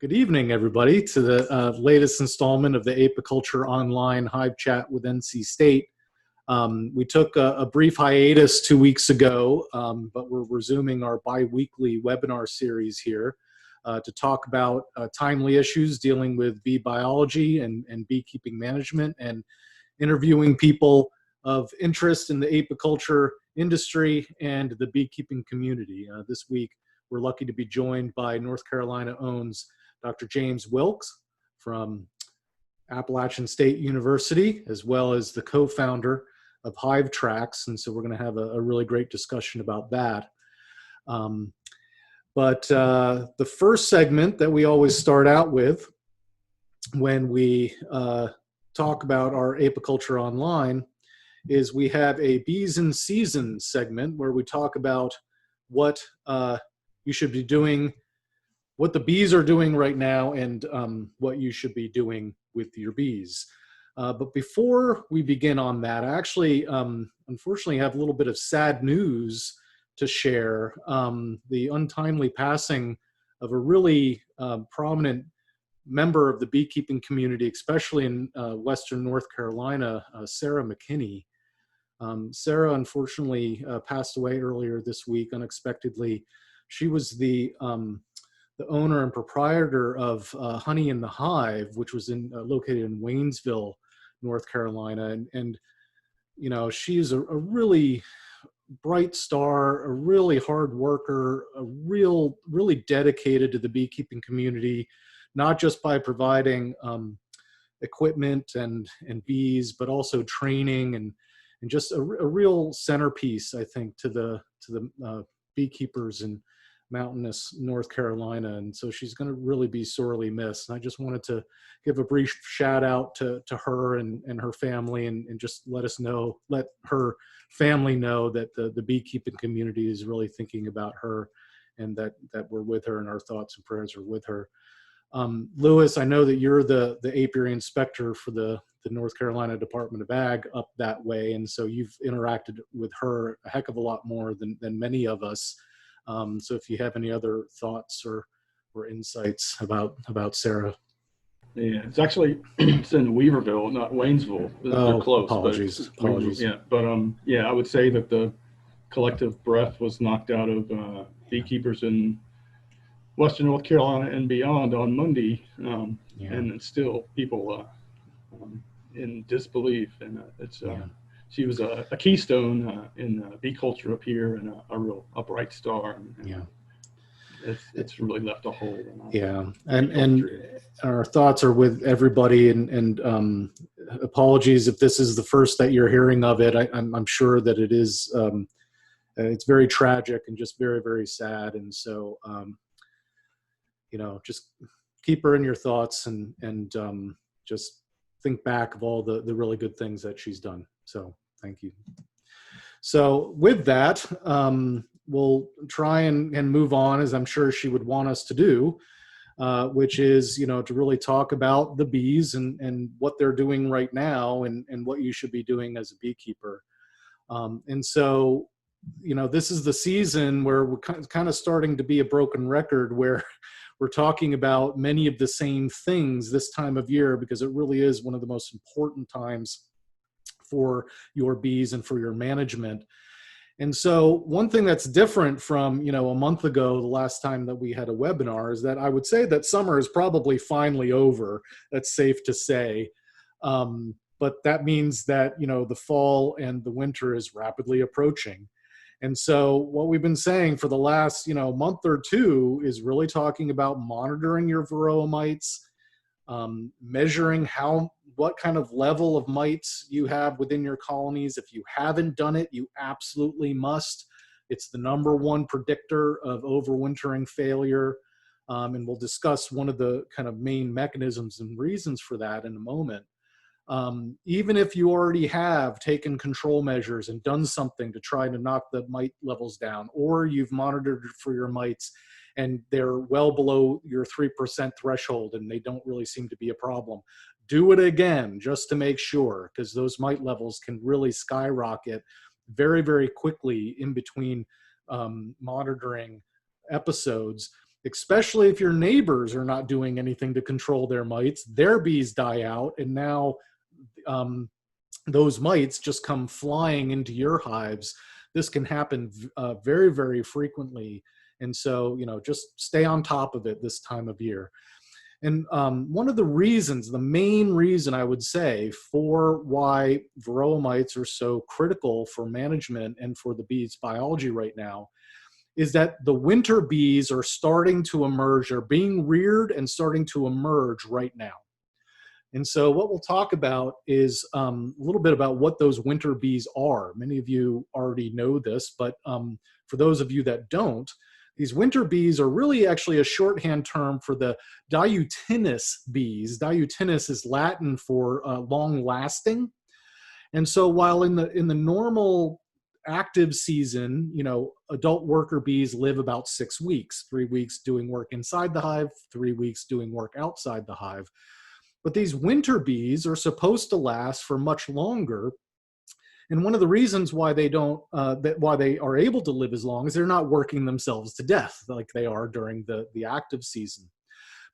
Good evening, everybody, to the latest installment of the Apiculture Online Hive Chat with NC State. We took a brief hiatus 2 weeks ago, but we're resuming our bi-weekly webinar series here to talk about timely issues dealing with bee biology and beekeeping management, and interviewing people of interest in the apiculture industry and the beekeeping community. This week, we're lucky to be joined by North Carolina owns Dr. James Wilkes from Appalachain State University, as well as the co-founder of Hive Tracks. And so we're going to have a really great discussion about that. But the first segment that we always start out with when we talk about our Apiculture Online is we have a Bees in Season segment where we talk about what you should be doing, what the bees are doing right now, and what you should be doing with your bees. But before we begin on that, I actually, unfortunately, have a little bit of sad news to share. The untimely passing of a really prominent member of the beekeeping community, especially in Western North Carolina, Sarah McKinney. Sarah, unfortunately, passed away earlier this week unexpectedly. She was the owner and proprietor of Honey in the Hive, which was located in Waynesville, North Carolina. And you know, she's a really bright star, a really hard worker, really dedicated to the beekeeping community, not just by providing equipment and bees, but also training and just a real centerpiece, I think, to the beekeepers in mountainous North Carolina. And so she's going to really be sorely missed. And I just wanted to give a brief shout out to her and her family, and just let her family know that the beekeeping community is really thinking about her, and that we're with her, and our thoughts and prayers are with her. Lewis, I know that you're the apiary inspector for the North Carolina Department of Ag up that way. And so you've interacted with her a heck of a lot more than many of us. So if you have any other thoughts or insights about Sarah. Yeah, it's actually it's in Weaverville, not Waynesville. They're close. Apologies. Yeah, but yeah, I would say that the collective breath was knocked out of beekeepers in Western North Carolina and beyond on Monday, and still people in disbelief. And she was a keystone in bee culture up here, and a real bright star. And it's really left a hole. And our thoughts are with everybody. And apologies if this is the first that you're hearing of it. I'm sure that it is. It's very tragic and just very, very sad. And so, you know, just keep her in your thoughts, and just think back of all the really good things that she's done. So thank you. So with that, we'll try and move on, as I'm sure she would want us to do, which is, you know, to really talk about the bees and what they're doing right now, and what you should be doing as a beekeeper. And so, you know, this is the season where we're kind of starting to be a broken record, where we're talking about many of the same things this time of year, because it really is one of the most important times for your bees and for your management. And so one thing that's different from, you know, a month ago, the last time that we had a webinar, is that I would say that summer is probably finally over. That's safe to say. But that means that, you know, the fall and the winter is rapidly approaching. And so what we've been saying for the last, you know, month or two is really talking about monitoring your varroa mites, measuring what kind of level of mites you have within your colonies. If you haven't done it, you absolutely must. It's the #1 predictor of overwintering failure. And we'll discuss one of the kind of main mechanisms and reasons for that in a moment. Even if you already have taken control measures and done something to try to knock the mite levels down, or you've monitored for your mites and they're well below your 3% threshold and they don't really seem to be a problem, do it again just to make sure, because those mite levels can really skyrocket very, very quickly in between monitoring episodes. especially if your neighbors are not doing anything to control their mites. Their bees die out, and now those mites just come flying into your hives. This can happen very, very frequently. And so, just stay on top of it this time of year. And one of the reasons, the main reason I would say for why varroa mites are so critical for management and for the bees' biology right now is that the winter bees are starting to emerge, are being reared and starting to emerge right now. And so what we'll talk about is a little bit about what those winter bees are. Many of you already know this, but for those of you that don't, these winter bees are really actually a shorthand term for the diutinous bees. Diutinous is Latin for long-lasting. And so while in the normal active season, adult worker bees live about 6 weeks, 3 weeks doing work inside the hive, 3 weeks doing work outside the hive. But these winter bees are supposed to last for much longer. And one of the reasons why they don't, why they are able to live as long is they're not working themselves to death like they are during the active season.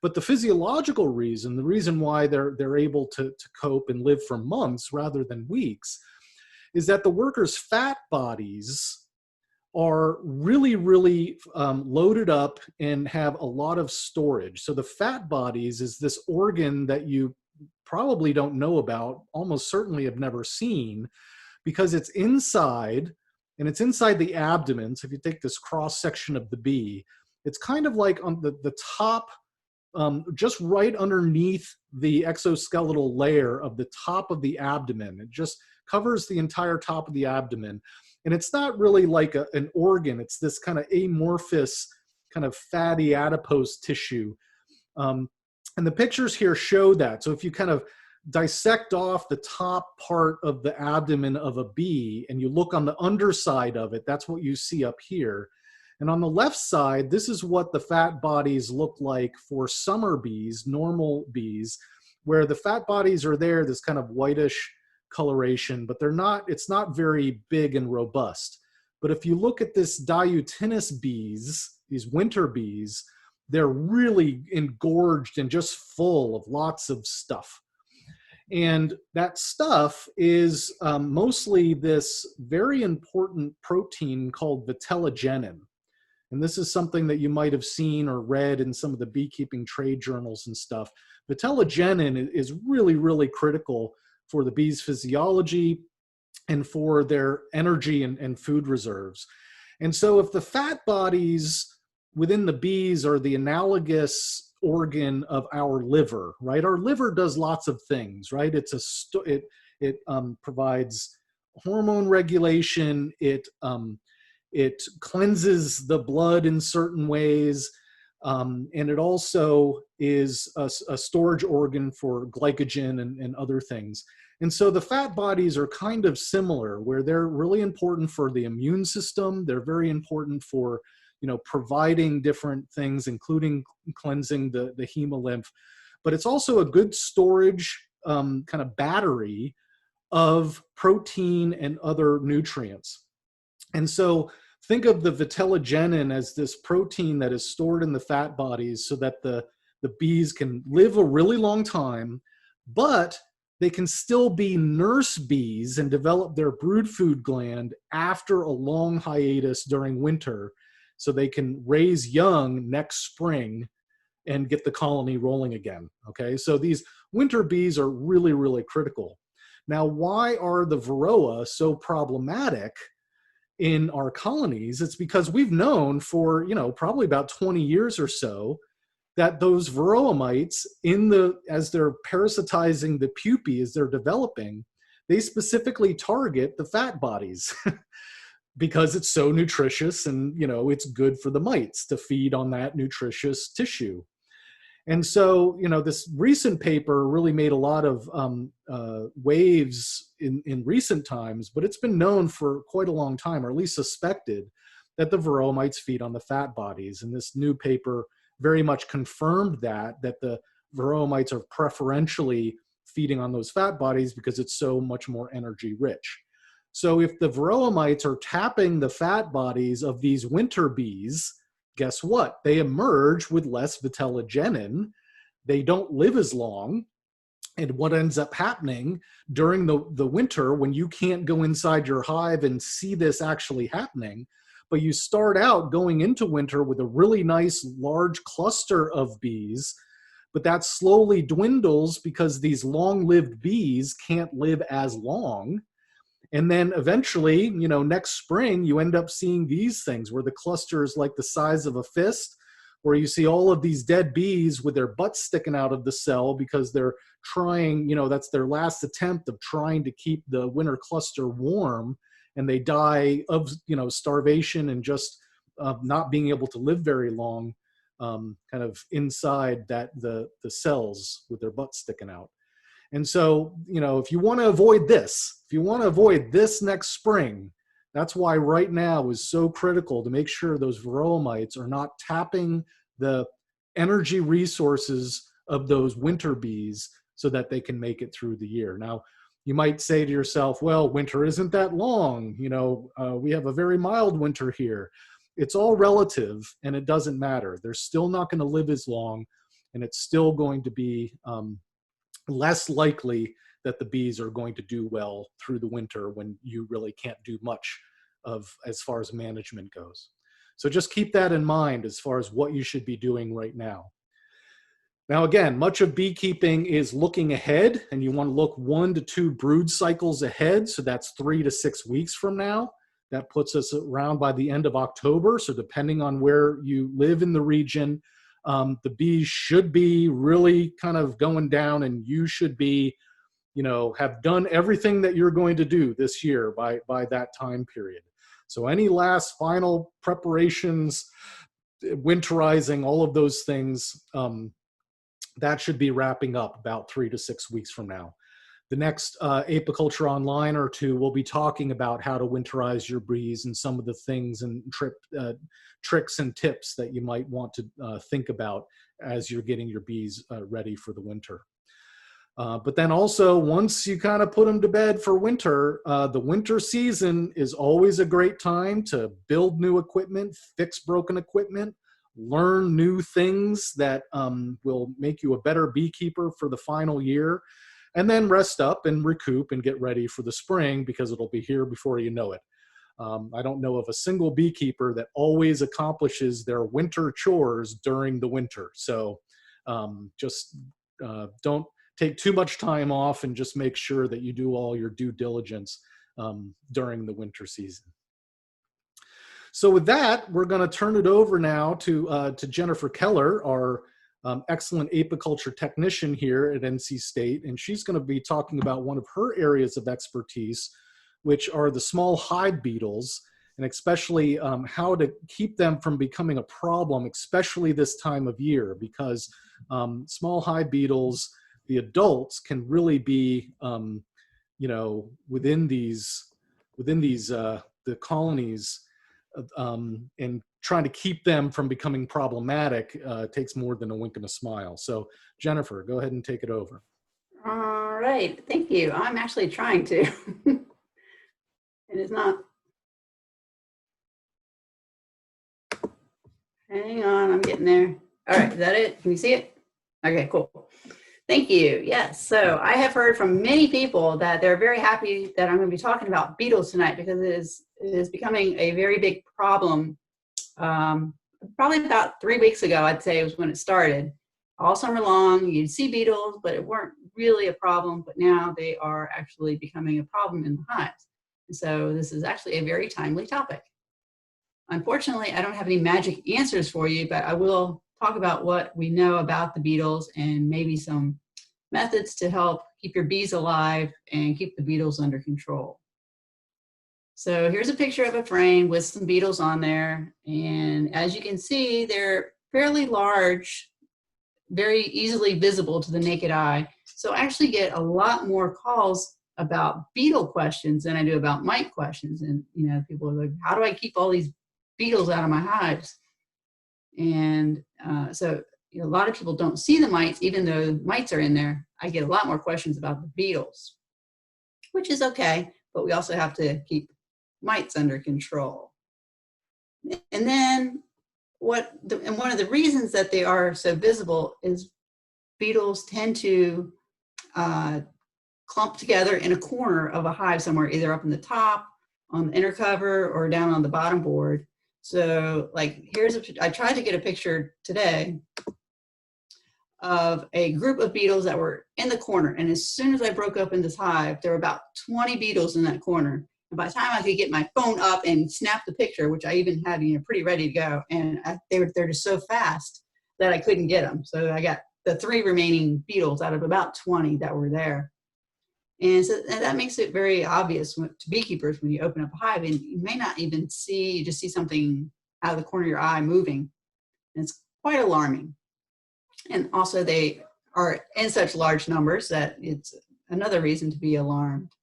But the physiological reason, the reason why they're able to cope and live for months rather than weeks, is that the workers' fat bodies are really, really loaded up and have a lot of storage. So the fat bodies is this organ that you probably don't know about, almost certainly have never seen, because it's inside, and it's inside the abdomen. So if you take this cross section of the bee, it's kind of like on the top, just right underneath the exoskeletal layer of the top of the abdomen. It just covers the entire top of the abdomen. And it's not really like an organ. It's this kind of amorphous, kind of fatty adipose tissue. And the pictures here show that. So if you kind of dissect off the top part of the abdomen of a bee and you look on the underside of it, that's what you see up here. And on the left side, this is what the fat bodies look like for summer bees, normal bees, where the fat bodies are there, this kind of whitish coloration, but it's not very big and robust. But if you look at this diutinous bees, these winter bees, they're really engorged and just full of lots of stuff. And that stuff is mostly this very important protein called vitellogenin. And this is something that you might have seen or read in some of the beekeeping trade journals and stuff. Vitellogenin is really, really critical for the bees' physiology and for their energy and food reserves. And so if the fat bodies within the bees are the analogous organ of our liver, right? Our liver does lots of things, right? It provides hormone regulation. It cleanses the blood in certain ways. And it also is a storage organ for glycogen and other things. And so the fat bodies are kind of similar, where they're really important for the immune system. They're very important for providing different things, including cleansing the hemolymph. But it's also a good storage kind of battery of protein and other nutrients. And so think of the vitellogenin as this protein that is stored in the fat bodies so that the bees can live a really long time, but they can still be nurse bees and develop their brood food gland after a long hiatus during winter, so they can raise young next spring and get the colony rolling again, okay? So these winter bees are really, really critical. Now, why are the varroa so problematic in our colonies? It's because we've known for, probably about 20 years or so that those varroa mites, as they're parasitizing the pupae, as they're developing, they specifically target the fat bodies. Because it's so nutritious and, it's good for the mites to feed on that nutritious tissue. And so, this recent paper really made a lot of waves in recent times, but it's been known for quite a long time, or at least suspected, that the varroa mites feed on the fat bodies. And this new paper very much confirmed that the varroa mites are preferentially feeding on those fat bodies because it's so much more energy rich. So if the varroa mites are tapping the fat bodies of these winter bees, guess what? They emerge with less vitellogenin. They don't live as long. And what ends up happening during the winter, when you can't go inside your hive and see this actually happening, but you start out going into winter with a really nice large cluster of bees, but that slowly dwindles because these long-lived bees can't live as long. And then eventually, you know, next spring, you end up seeing these things where the cluster is like the size of a fist, where you see all of these dead bees with their butts sticking out of the cell because they're trying, you know, that's their last attempt of trying to keep the winter cluster warm, and they die of, you know, starvation and just not being able to live very long, kind of inside that the cells with their butts sticking out. And so, you know, if you want to avoid this, if you want to avoid this next spring, that's why right now is so critical to make sure those varroa mites are not tapping the energy resources of those winter bees so that they can make it through the year. Now, you might say to yourself, well, winter isn't that long. You know, we have a very mild winter here. It's all relative, and it doesn't matter. They're still not going to live as long, and it's still going to be less likely that the bees are going to do well through the winter when you really can't do much of as far as management goes. So just keep that in mind as far as what you should be doing right now. Now, again, much of beekeeping is looking ahead, and you want to look 1 to 2 brood cycles ahead. So that's 3 to 6 weeks from now. That puts us around by the end of October. So depending on where you live in the region, the bees should be really kind of going down, and you should be, you know, have done everything that you're going to do this year by that time period. So any last final preparations, winterizing, all of those things, that should be wrapping up about 3 to 6 weeks from now. The next Apiculture Online or two, we'll be talking about how to winterize your bees and some of the things and tricks and tips that you might want to think about as you're getting your bees ready for the winter. But then also, once you kind of put them to bed for winter, the winter season is always a great time to build new equipment, fix broken equipment, learn new things that will make you a better beekeeper for the final year, and then rest up and recoup and get ready for the spring, because it'll be here before you know it. I don't know of a single beekeeper that always accomplishes their winter chores during the winter. So just don't take too much time off, and just make sure that you do all your due diligence during the winter season. So with that, we're going to turn it over now to Jennifer Keller, our excellent apiculture technician here at NC State, and she's going to be talking about one of her areas of expertise, which are the small hive beetles, and especially how to keep them from becoming a problem, especially this time of year, because small hive beetles, the adults, can really be, you know, within these the colonies, and trying to keep them from becoming problematic takes more than a wink and a smile. So Jennifer, go ahead and take it over. All right, thank you. I'm actually trying to. It is not. Hang on, I'm getting there. All right, is that it? Can you see it? Okay, cool. Thank you. Yes, so I have heard from many people that they're very happy that I'm going to be talking about beetles tonight, because it is becoming a very big problem. Probably about 3 weeks ago, I'd say, was when it started. All summer long, you'd see beetles, but it weren't really a problem. But now they are actually becoming a problem in the hives. And so this is actually a very timely topic. Unfortunately, I don't have any magic answers for you, but I will talk about what we know about the beetles and maybe some methods to help keep your bees alive and keep the beetles under control. So here's a picture of a frame with some beetles on there. And as you can see, they're fairly large, very easily visible to the naked eye. So I actually get a lot more calls about beetle questions than I do about mite questions. And, you know, people are like, how do I keep all these beetles out of my hives? And so, you know, a lot of people don't see the mites, even though mites are in there. I get a lot more questions about the beetles, which is okay, but we also have to keep mites under control. And then and one of the reasons that they are so visible is beetles tend to clump together in a corner of a hive somewhere, either up in the top, on the inner cover, or down on the bottom board. So like I tried to get a picture today of a group of beetles that were in the corner. And as soon as I broke open this hive, there were about 20 beetles in that corner. And by the time I could get my phone up and snap the picture, which I even had, pretty ready to go, and they're just so fast that I couldn't get them. So I got the 3 remaining beetles out of about 20 that were there. And so and that makes it very obvious to beekeepers when you open up a hive, and you may not even you just see something out of the corner of your eye moving. And it's quite alarming. And also they are in such large numbers that it's another reason to be alarmed.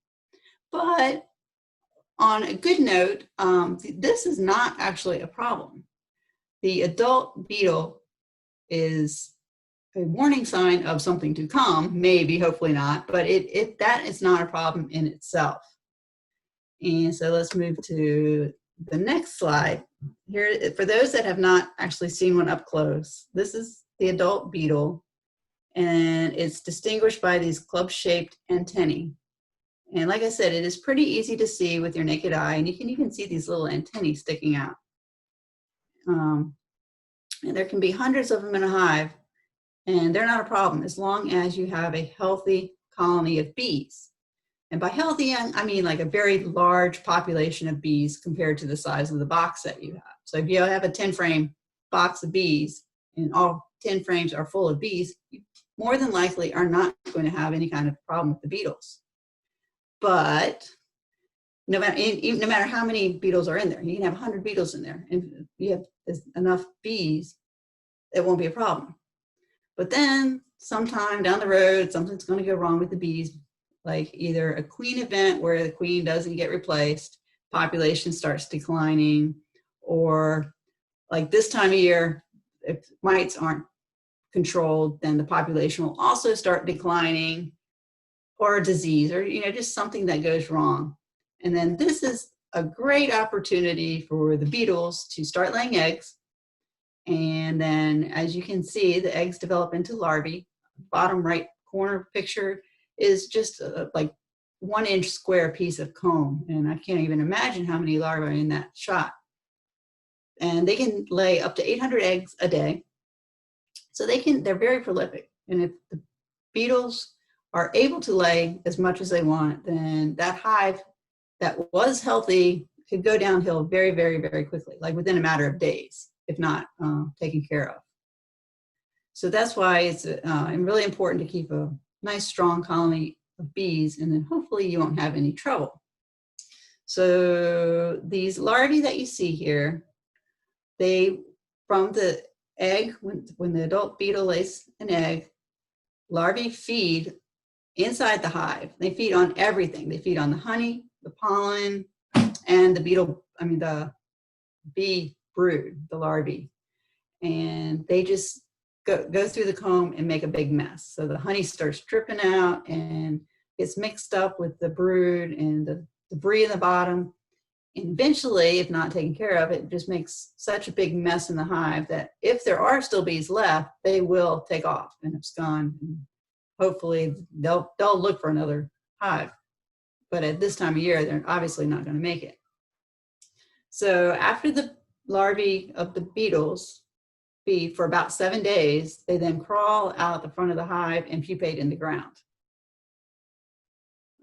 But on a good note, this is not actually a problem. The adult beetle is a warning sign of something to come, maybe, hopefully not, but that is not a problem in itself. And so let's move to the next slide. Here, for those that have not actually seen one up close, this is the adult beetle, and it's distinguished by these club-shaped antennae. And like I said, it is pretty easy to see with your naked eye, and you can even see these little antennae sticking out. And there can be hundreds of them in a hive, and they're not a problem as long as you have a healthy colony of bees. And by healthy, I mean like a very large population of bees compared to the size of the box that you have. So if you have a 10-frame box of bees and all 10 frames are full of bees, you more than likely are not going to have any kind of problem with the beetles. But no matter how many beetles are in there, you can have 100 beetles in there, and if you have enough bees, it won't be a problem. But then sometime down the road, something's going to go wrong with the bees, like either a queen event where the queen doesn't get replaced, population starts declining, or like this time of year, if mites aren't controlled, then the population will also start declining, or a disease, or just something that goes wrong. And then this is a great opportunity for the beetles to start laying eggs. And then, as you can see, the eggs develop into larvae. Bottom right corner picture is just like 1-inch square piece of comb. And I can't even imagine how many larvae are in that shot. And they can lay up to 800 eggs a day. So they're very prolific. And if the beetles are able to lay as much as they want, then that hive that was healthy could go downhill very, very, very quickly, like within a matter of days, if not taken care of. So that's why it's really important to keep a nice, strong colony of bees, and then hopefully you won't have any trouble. So these larvae that you see here, from the egg, when the adult beetle lays an egg, larvae feed inside the hive. They feed on everything. They feed on the honey, the pollen, and the bee brood, the larvae. And they just go through the comb and make a big mess. So the honey starts dripping out and gets mixed up with the brood and the debris in the bottom. And eventually, if not taken care of, it just makes such a big mess in the hive that if there are still bees left, they will take off and abscond. And hopefully, they'll look for another hive. But at this time of year, they're obviously not going to make it. So after the larvae of the beetles feed for about 7 days, they then crawl out the front of the hive and pupate in the ground.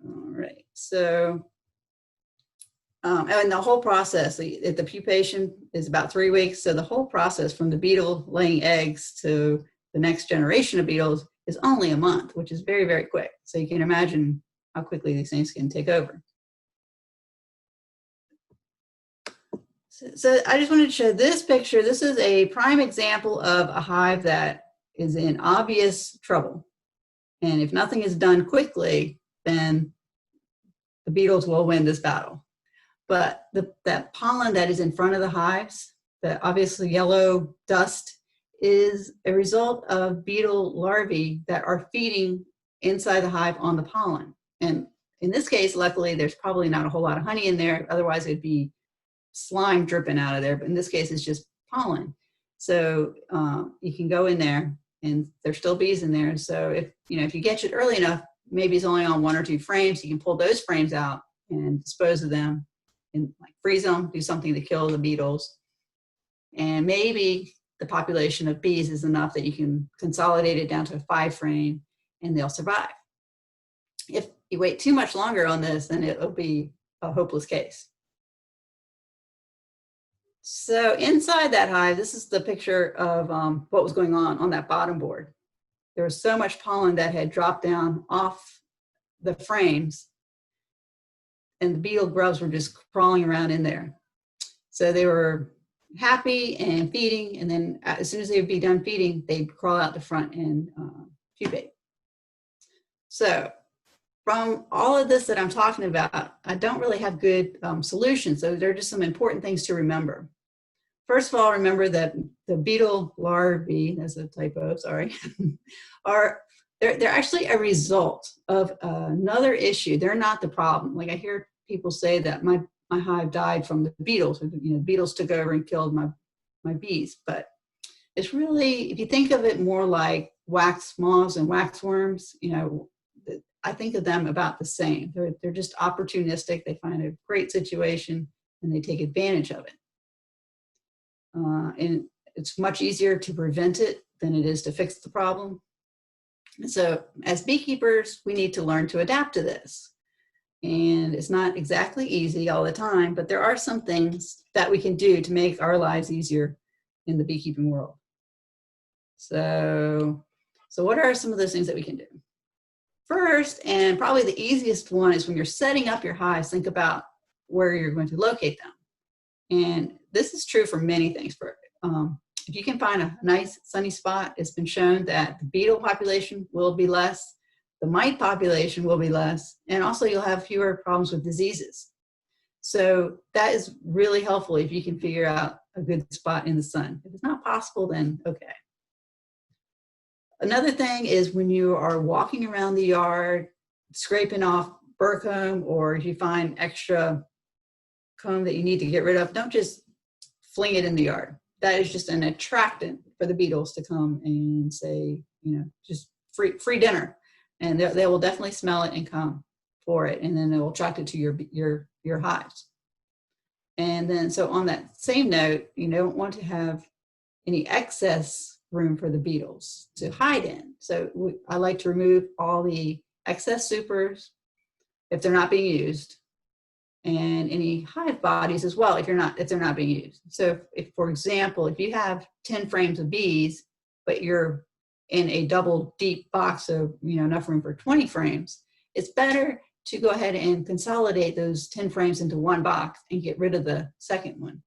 All right, so and the whole process, the pupation is about 3 weeks. So the whole process from the beetle laying eggs to the next generation of beetles is only a month, which is very, very quick. So you can imagine how quickly these things can take over. So I just wanted to show this picture. This is a prime example of a hive that is in obvious trouble. And if nothing is done quickly, then the beetles will win this battle. But that pollen that is in front of the hives, the obviously yellow dust, is a result of beetle larvae that are feeding inside the hive on the pollen. And in this case, luckily, there's probably not a whole lot of honey in there. Otherwise, it'd be slime dripping out of there. But in this case, it's just pollen. So you can go in there and there's still bees in there. So if you catch it early enough, maybe it's only on 1 or 2 frames, you can pull those frames out and dispose of them and like freeze them, do something to kill the beetles. And maybe the population of bees is enough that you can consolidate it down to a 5 frame and they'll survive. If you wait too much longer on this, then it'll be a hopeless case. So inside that hive, this is the picture of what was going on that bottom board. There was so much pollen that had dropped down off the frames, and the beetle grubs were just crawling around in there. So they were happy and feeding, and then as soon as they would be done feeding, they'd crawl out the front and pupate. So from all of this that I'm talking about, I don't really have good solutions. So there are just some important things to remember. First of all, remember that the beetle larvae, that's a typo, sorry, they're actually a result of another issue. They're not the problem. Like I hear people say that my hive died from the beetles. Beetles took over and killed my bees. But it's really, if you think of it more like wax moths and wax worms, I think of them about the same. They're just opportunistic. They find a great situation and they take advantage of it. And it's much easier to prevent it than it is to fix the problem. And so as beekeepers, we need to learn to adapt to this. And it's not exactly easy all the time, but there are some things that we can do to make our lives easier in the beekeeping world. So what are some of those things that we can do? First, and probably the easiest one, is when you're setting up your hives, think about where you're going to locate them. And this is true for many things. If you can find a nice sunny spot, it's been shown that the beetle population will be less, the mite population will be less, and also you'll have fewer problems with diseases. So that is really helpful if you can figure out a good spot in the sun. If it's not possible, then okay. Another thing is when you are walking around the yard, scraping off burr comb, or if you find extra comb that you need to get rid of, don't just fling it in the yard. That is just an attractant for the beetles to come and say, just free dinner. And they will definitely smell it and come for it. And then they will attract it to your hives. And then, so on that same note, you don't want to have any excess room for the beetles to hide in. So I like to remove all the excess supers if they're not being used, and any hive bodies as well if they're not being used. So if, for example, if you have 10 frames of bees, but you're in a double deep box of enough room for 20 frames, it's better to go ahead and consolidate those 10 frames into one box and get rid of the second one.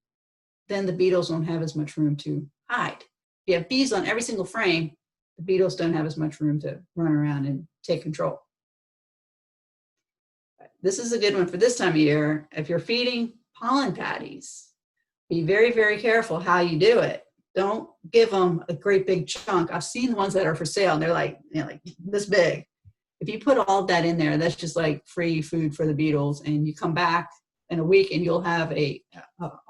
Then the beetles won't have as much room to hide. If you have bees on every single frame, the beetles don't have as much room to run around and take control. This is a good one for this time of year. If you're feeding pollen patties, be very, very careful how you do it. Don't give them a great big chunk. I've seen the ones that are for sale and they're like this big. If you put all that in there, that's just like free food for the beetles, and you come back in a week and you'll have a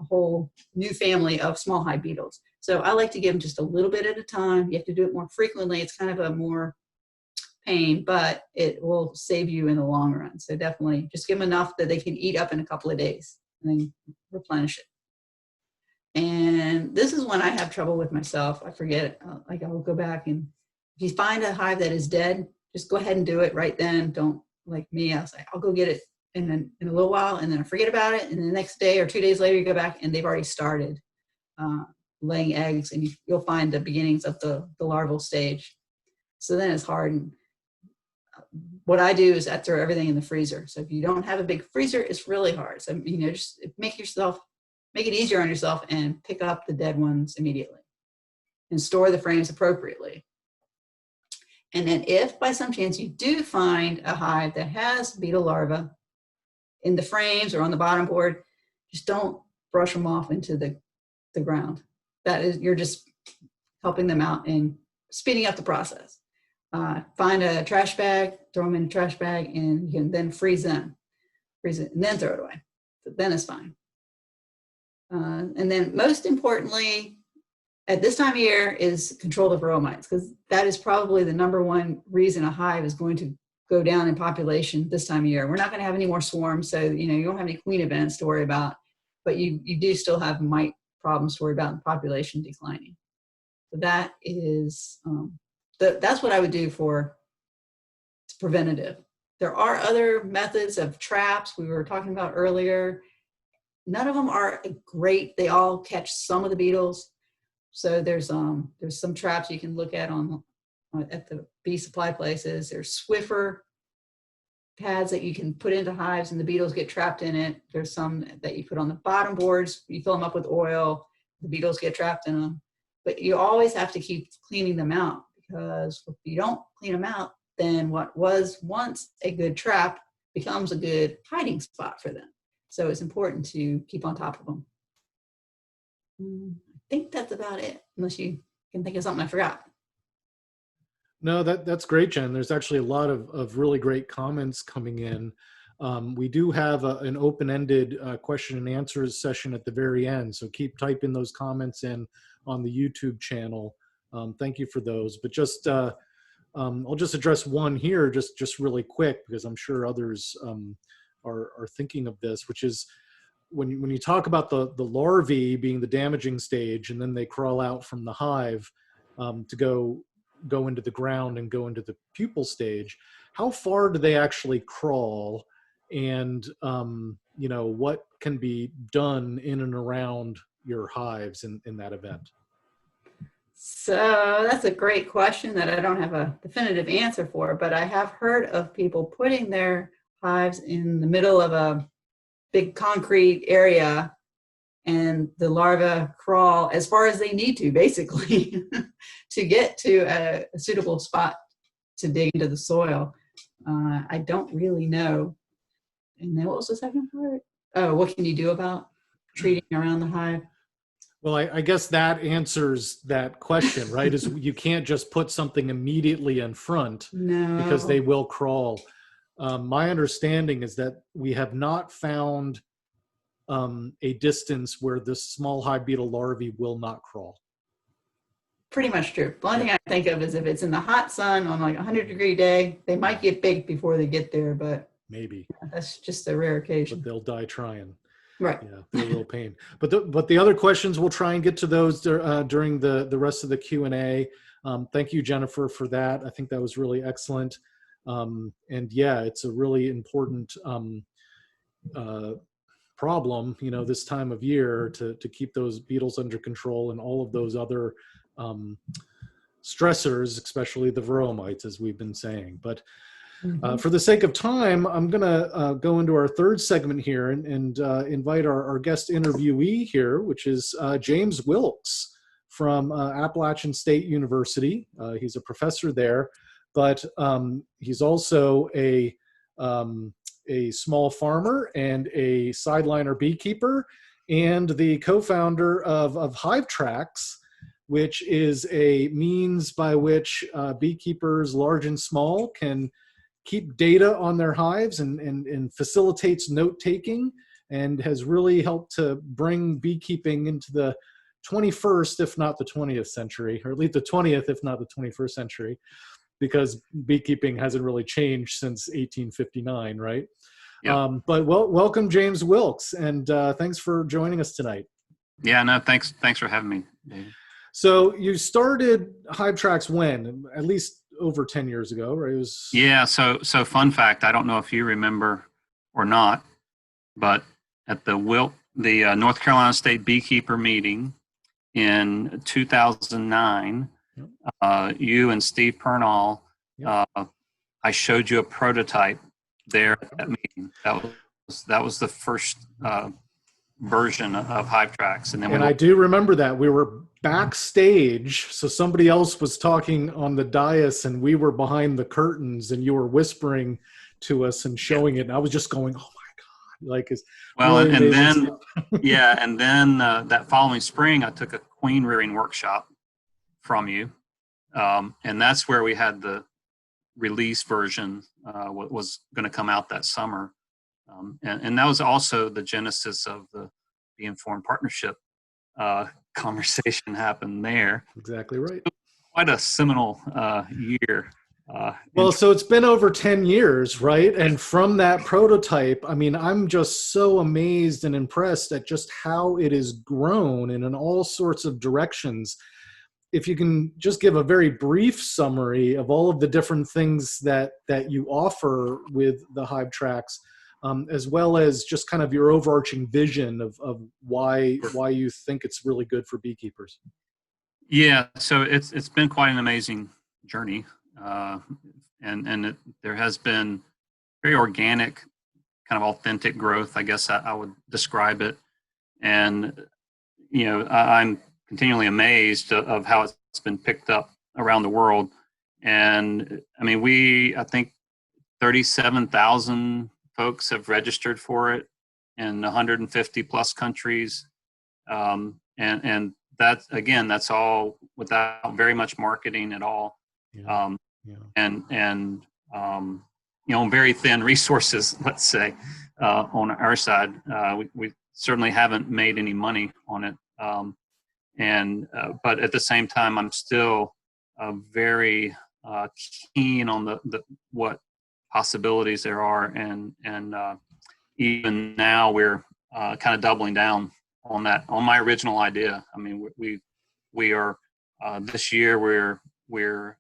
whole new family of small hive beetles. So I like to give them just a little bit at a time. You have to do it more frequently. It's kind of a more pain, but it will save you in the long run. So definitely just give them enough that they can eat up in a couple of days and then replenish it. And this is when I have trouble with myself. I forget it. I will go back, and if you find a hive that is dead, just go ahead and do it right then. Don't, like me, I'll say, I'll go get it in a little while, and then I forget about it. And the next day or 2 days later, you go back and they've already started laying eggs, and you'll find the beginnings of the larval stage. So then it's hard. And what I do is I throw everything in the freezer. So if you don't have a big freezer, it's really hard. So, just make it easier on yourself and pick up the dead ones immediately and store the frames appropriately. And then if by some chance you do find a hive that has beetle larvae in the frames or on the bottom board, just don't brush them off into the ground. That is, you're just helping them out and speeding up the process. Find a trash bag, throw them in a trash bag, and you can then freeze it, and then throw it away. Then it's fine. And then most importantly, at this time of year is control the varroa mites, because that is probably the number one reason a hive is going to go down in population this time of year. We're not going to have any more swarms, so you don't have any queen events to worry about, but you do still have mite problems to worry about in population declining. So that is that's what I would do for preventative. There are other methods of traps we were talking about earlier. None of them are great. They all catch some of the beetles. So there's some traps you can look at at the bee supply places. There's Swiffer pads that you can put into hives and the beetles get trapped in it. There's some that you put on the bottom boards. You fill them up with oil. The beetles get trapped in them. But you always have to keep cleaning them out, because if you don't clean them out, then what was once a good trap becomes a good hiding spot for them. So it's important to keep on top of them. I think that's about it, unless you can think of something I forgot. No, that's great, Jen. There's actually a lot of really great comments coming in. We do have an open-ended question and answers session at the very end, so keep typing those comments in on the YouTube channel. Thank you for those. But just I'll just address one here, just really quick, because I'm sure others are thinking of this, which is when you talk about the larvae being the damaging stage, and then they crawl out from the hive to go into the ground and go into the pupal stage. How far do they actually crawl, and what can be done in and around your hives in that event? So that's a great question that I don't have a definitive answer for, but I have heard of people putting their hives in the middle of a big concrete area, and the larvae crawl as far as they need to, basically, to get to a suitable spot to dig into the soil. I don't really know. And then what was the second part? Oh, what can you do about treating around the hive? Well, I guess that answers that question, right? Is you can't just put something immediately in front, No. because they will crawl. My understanding is that we have not found a distance where the small hive beetle larvae will not crawl. Pretty much true. The only thing I think of is if it's in the hot sun on like a 100-degree day, they might get baked before they get there, but maybe that's just a rare occasion. But they'll die trying. Right. Yeah, they're a little pain. But the other questions, we'll try and get to those during the rest of the Q&A. Thank you, Jennifer, for that. I think that was really excellent. And yeah, it's a really important problem, this time of year, to keep those beetles under control and all of those other stressors, especially the varroa mites, as we've been saying. But for the sake of time, I'm going to go into our third segment here and invite our guest interviewee here, which is James Wilkes from Appalachian State University. He's a professor there, but he's also a small farmer and a sideliner beekeeper, and the co-founder of Hive Tracks, which is a means by which beekeepers large and small can keep data on their hives and facilitates note-taking, and has really helped to bring beekeeping into the 21st, if not the 20th century, or at least the 20th, if not the 21st century, because beekeeping hasn't really changed since 1859, right? Yeah. But welcome, James Wilkes, and thanks for joining us tonight. Yeah, no, thanks for having me, David. So you started Hive Tracks when? At least over 10 years ago, right? It was... Yeah, so fun fact, I don't know if you remember or not, but at the North Carolina State Beekeeper meeting in 2009, you and Steve Pernall, I showed you a prototype there at that meeting. That was the first version of Hive Tracks. And I do remember that. We were backstage, so somebody else was talking on the dais and we were behind the curtains, and you were whispering to us and showing it, and I was just going, oh my God. And then that following spring I took a queen rearing workshop from you, and that's where we had the release version, what was going to come out that summer, and that was also the genesis of the Be Informed partnership, conversation happened there. Exactly right. Quite a seminal year. Well, so it's been over 10 years, right? And from that prototype, I mean, I'm just so amazed and impressed at just how it has grown and in all sorts of directions. If you can just give a very brief summary of all of the different things that you offer with the Hive Tracks, as well as just kind of your overarching vision of why you think it's really good for beekeepers. Yeah, so it's been quite an amazing journey, and there has been very organic, kind of authentic growth, I guess I would describe it. And I'm continually amazed of how it's been picked up around the world. And I mean, I think 37,000 folks have registered for it in 150 plus countries. And that's all without very much marketing at all. Yeah. And very thin resources, let's say, on our side. We certainly haven't made any money on it. But at the same time, I'm still very keen on the what possibilities there are, and even now we're kind of doubling down on my original idea. I mean, we are this year we're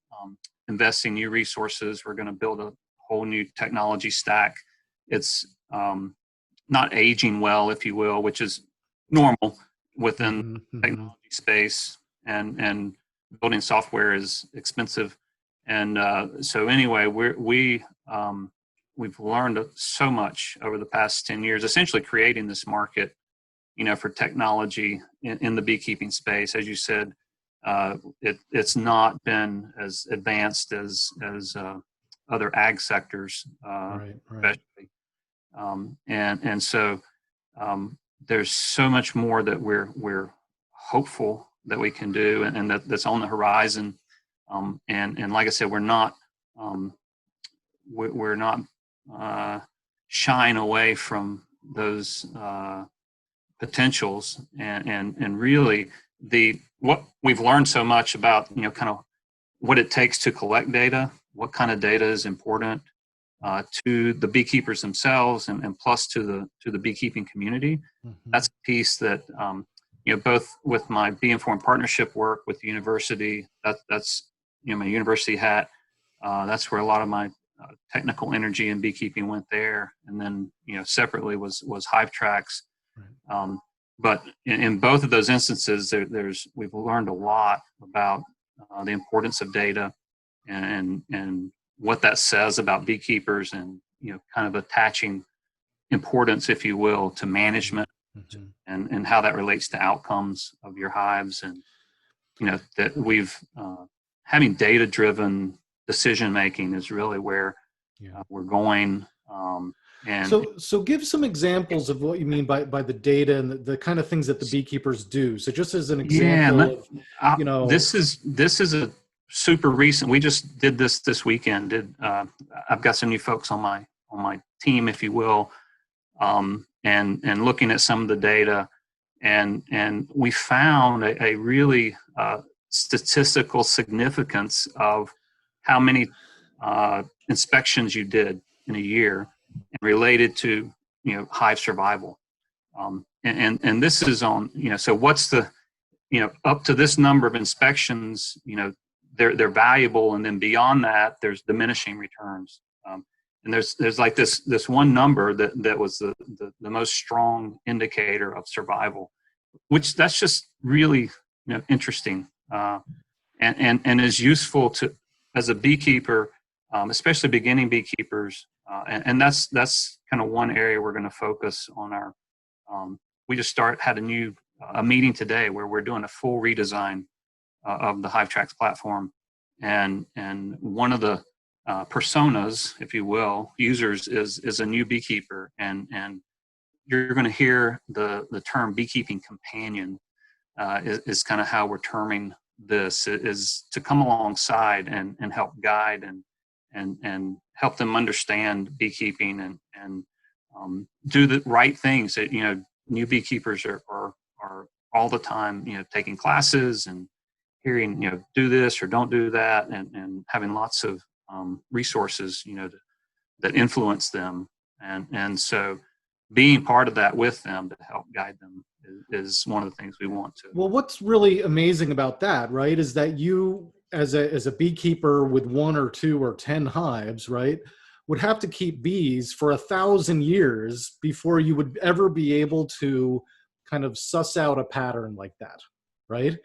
investing new resources. We're going to build a whole new technology stack. It's not aging well, if you will, which is normal within technology space, and building software is expensive. And so anyway, we've learned so much over the past 10 years, essentially creating this market, for technology in the beekeeping space. As you said, it's not been as advanced as other ag sectors, Right. especially. And so there's so much more that we're hopeful that we can do, and that's on the horizon. And like I said, we're not shying away from those potentials, and really what we've learned so much about kind of what it takes to collect data, what kind of data is important to the beekeepers themselves, and plus to the beekeeping community. That's a piece that both with my Bee Informed partnership work with the university, that's my university hat. That's where a lot of my technical energy in beekeeping went there, and then separately was HiveTracks. But in both of those instances, we've learned a lot about the importance of data and what that says about beekeepers, and kind of attaching importance, if you will, to management, and how that relates to outcomes of your hives, and that we've having data driven decision making is really where we're going. And so give some examples of what you mean by the data and the kind of things that the beekeepers do. So just as an example this is a super recent. We just did this weekend. I've got some new folks on my team, if you will, and looking at some of the data, and we found a really statistical significance of how many inspections you did in a year, and related to hive survival. And this is on so what's the up to this number of inspections, they're valuable, and then beyond that there's diminishing returns. And there's like this one number that was the most strong indicator of survival, which that's just really interesting, and is useful to as a beekeeper, especially beginning beekeepers, and that's kind of one area we're going to focus on. Our we just had a meeting today where we're doing a full redesign of the HiveTracks platform, and one of the personas, if you will, users is a new beekeeper, and you're going to hear the term beekeeping companion is kind of how we're terming this, is to come alongside and help guide and help them understand beekeeping, and do the right things that new beekeepers are all the time, taking classes and hearing, do this or don't do that, and having lots of resources, that influence them. And so being part of that with them to help guide them is one of the things we want to. Well, what's really amazing about that, right, is that you, as a beekeeper with 1 or 2 or 10 hives, right, would have to keep bees for 1,000 years before you would ever be able to kind of suss out a pattern like that, right?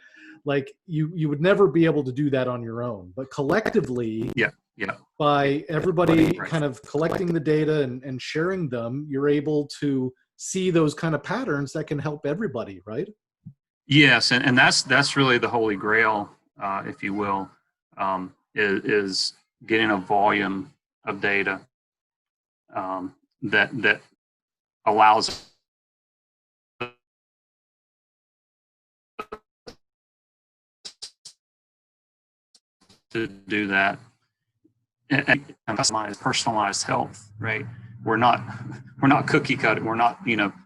Like you would never be able to do that on your own, but collectively, by everybody kind of collecting the data and sharing them, you're able to see those kind of patterns that can help everybody, right? Yes, and that's really the holy grail, if you will, is getting a volume of data that allows to do that and customize personalized health, right? We're not cookie cutter, we're not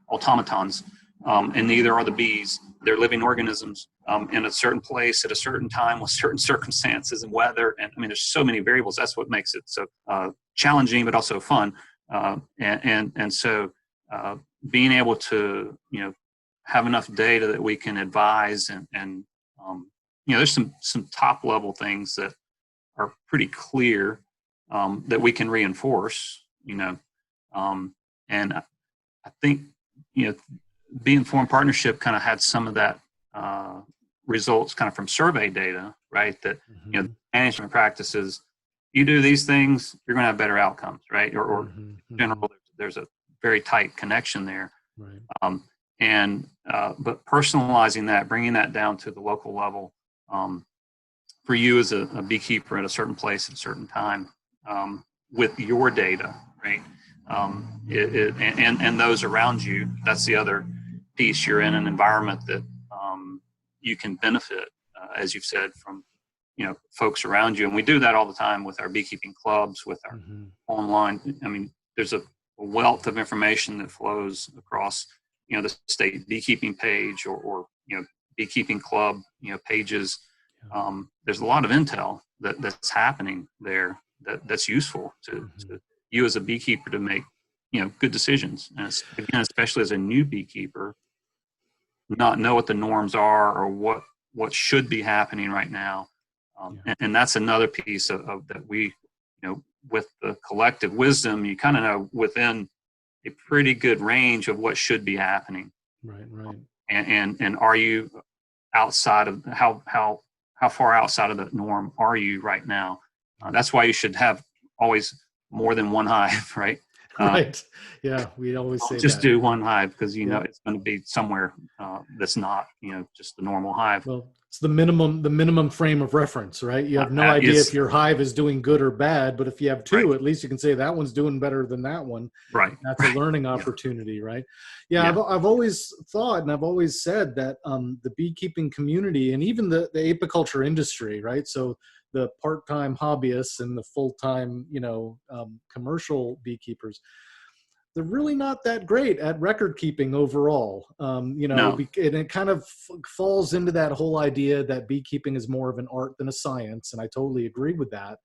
automatons, and neither are the bees. They're living organisms in a certain place at a certain time with certain circumstances and weather, and I mean there's so many variables. That's what makes it so challenging but also fun, and so being able to have enough data that we can advise and there's some top level things that are pretty clear that we can reinforce, and I think Bee Informed Partnership kind of had some of that results kind of from survey data, right? That management practices, you do these things, you're going to have better outcomes, right? Or general, there's a very tight connection there, right? But personalizing that, bringing that down to the local level. For you as a beekeeper at a certain place at a certain time, with your data, right? And those around you, that's the other piece. You're in an environment that you can benefit, as you've said, from folks around you. And we do that all the time with our beekeeping clubs, with our online. I mean, there's a wealth of information that flows across the state beekeeping page or beekeeping club pages. There's a lot of intel that's happening there that's useful to you as a beekeeper to make good decisions. And again, especially as a new beekeeper, not know what the norms are or what should be happening right now. And that's another piece of that we with the collective wisdom, you kind of know within a pretty good range of what should be happening. Right. And are you outside of how far outside of the norm are you right now? That's why you should have always more than one hive, right? Right. Yeah, we always say just that. do one hive because it's going to be somewhere that's not just the normal hive. Well, it's the minimum frame of reference, right? You have no idea if your hive is doing good or bad, but if you have two, at least you can say that one's doing better than that one. Right. That's a learning opportunity, right? Yeah, I've always thought and I've always said that the beekeeping community and even the apiculture industry, right? So the part-time hobbyists and the full-time, commercial beekeepers, they're really not that great at record keeping overall. And it kind of falls into that whole idea that beekeeping is more of an art than a science. And I totally agree with that.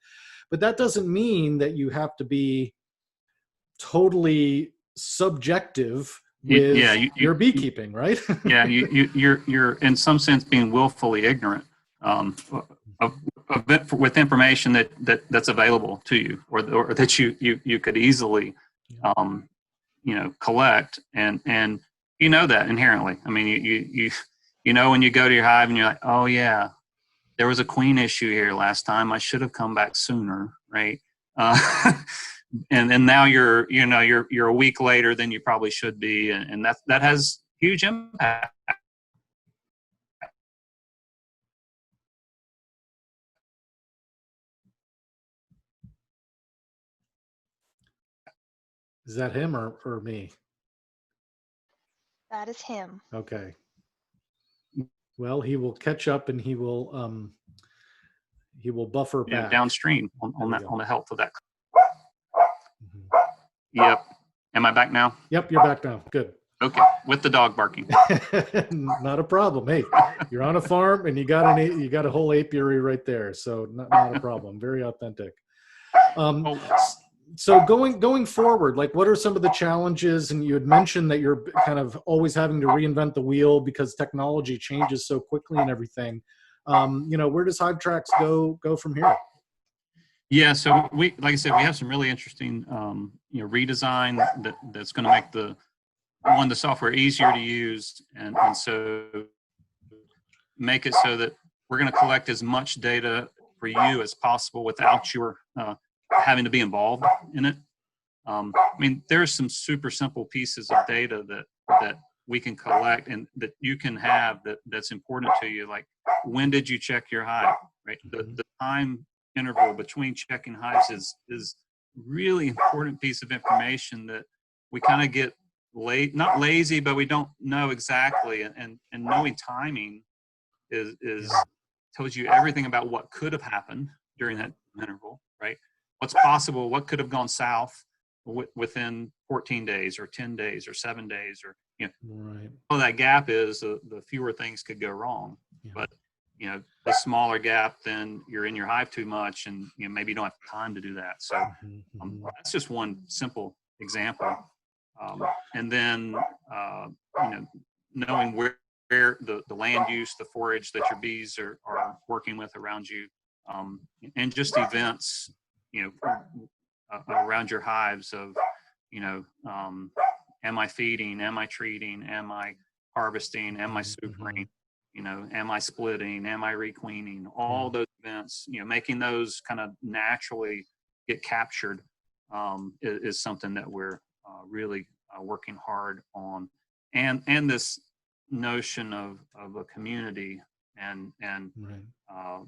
But that doesn't mean that you have to be totally subjective with your beekeeping, right? Yeah, you're in some sense being willfully ignorant with information that's available to you, or that you could easily collect, and that inherently. I mean, you when you go to your hive and you're like, oh yeah, there was a queen issue here last time. I should have come back sooner, right? And now you're a week later than you probably should be, and that has huge impact. Is that him or me? That is him. Okay. Well, he will catch up and he will buffer back downstream on the health of that. Mm-hmm. Yep. Am I back now? Yep, you're back now. Good. Okay, with the dog barking. Not a problem. Hey, you're on a farm and you got a whole apiary right there, so not a problem. Very authentic. So going forward, like what are some of the challenges? And you had mentioned that you're kind of always having to reinvent the wheel because technology changes so quickly and everything. Where does HiveTracks go from here? Yeah, so like I said, we have some really interesting, redesign that's going to make the software easier to use, and so make it so that we're going to collect as much data for you as possible without your having to be involved in it. There's some super simple pieces of data that we can collect and that you can have that's important to you, like when did you check your hive, right? The time interval between checking hives is really important piece of information that we kind of get not lazy, but we don't know exactly, and knowing timing is tells you everything about what could have happened during that interval, right? What's possible, what could have gone south within 14 days or 10 days or 7 days, or right. All that gap is the fewer things could go wrong. Yeah. But the smaller gap, then you're in your hive too much, and maybe you don't have time to do that. So that's just one simple example. And then knowing where the land use, the forage that your bees are working with around you, and just events around your hives of am I feeding, am I treating, am I harvesting, am I supering, am I splitting, am I requeening, all those events, making those kind of naturally get captured is something that we're really working hard on, and this notion of a community and right.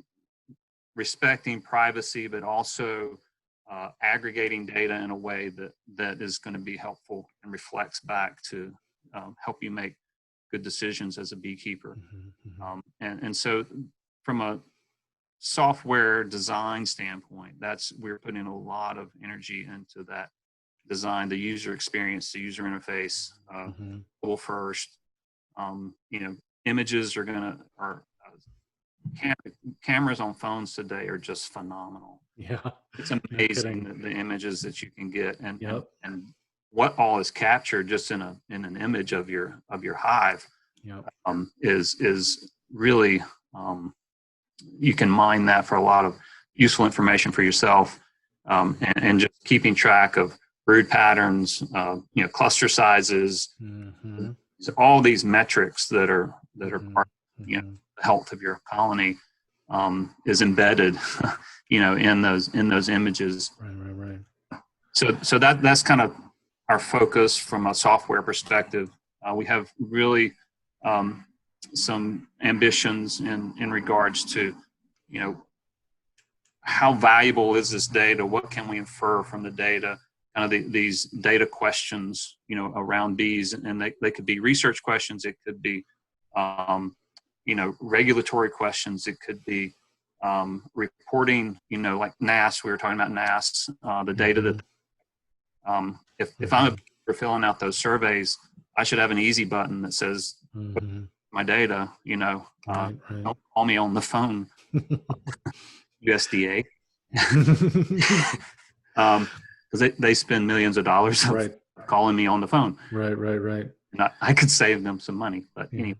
Respecting privacy, but also aggregating data in a way that is going to be helpful and reflects back to help you make good decisions as a beekeeper. And so from a software design standpoint, we're putting a lot of energy into that design, the user experience, the user interface, mobile first. Images cameras on phones today are just phenomenal. Yeah, it's amazing the images that you can get, and what all is captured just in an image of your hive. Is really you can mine that for a lot of useful information for yourself, and just keeping track of brood patterns, cluster sizes, so all these metrics that are part of the health of your colony is embedded in those images. Right. So that's kind of our focus from a software perspective. We have really some ambitions in regards to how valuable is this data, what can we infer from the data, kind of these data questions around bees, and they could be research questions, it could be regulatory questions, it could be reporting, like NAS. We were talking about NAS, the data that if I'm filling out those surveys, I should have an easy button that says my data, right. Don't call me on the phone, USDA, because they spend millions of dollars of calling me on the phone. Right. And I could save them some money, but anyway.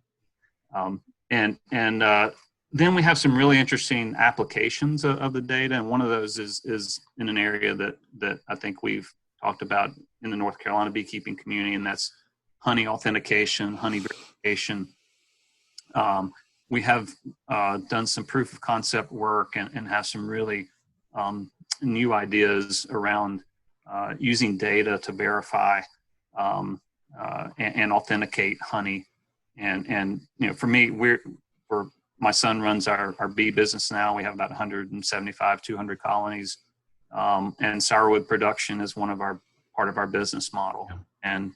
Then we have some really interesting applications of the data, and one of those is in an area that I think we've talked about in the North Carolina beekeeping community, and that's honey authentication, honey verification. We have done some proof of concept work and have some really new ideas around using data to verify and authenticate honey. And for me, my son runs our bee business now. We have about 175, 200 colonies, and sourwood production is part of our business model. And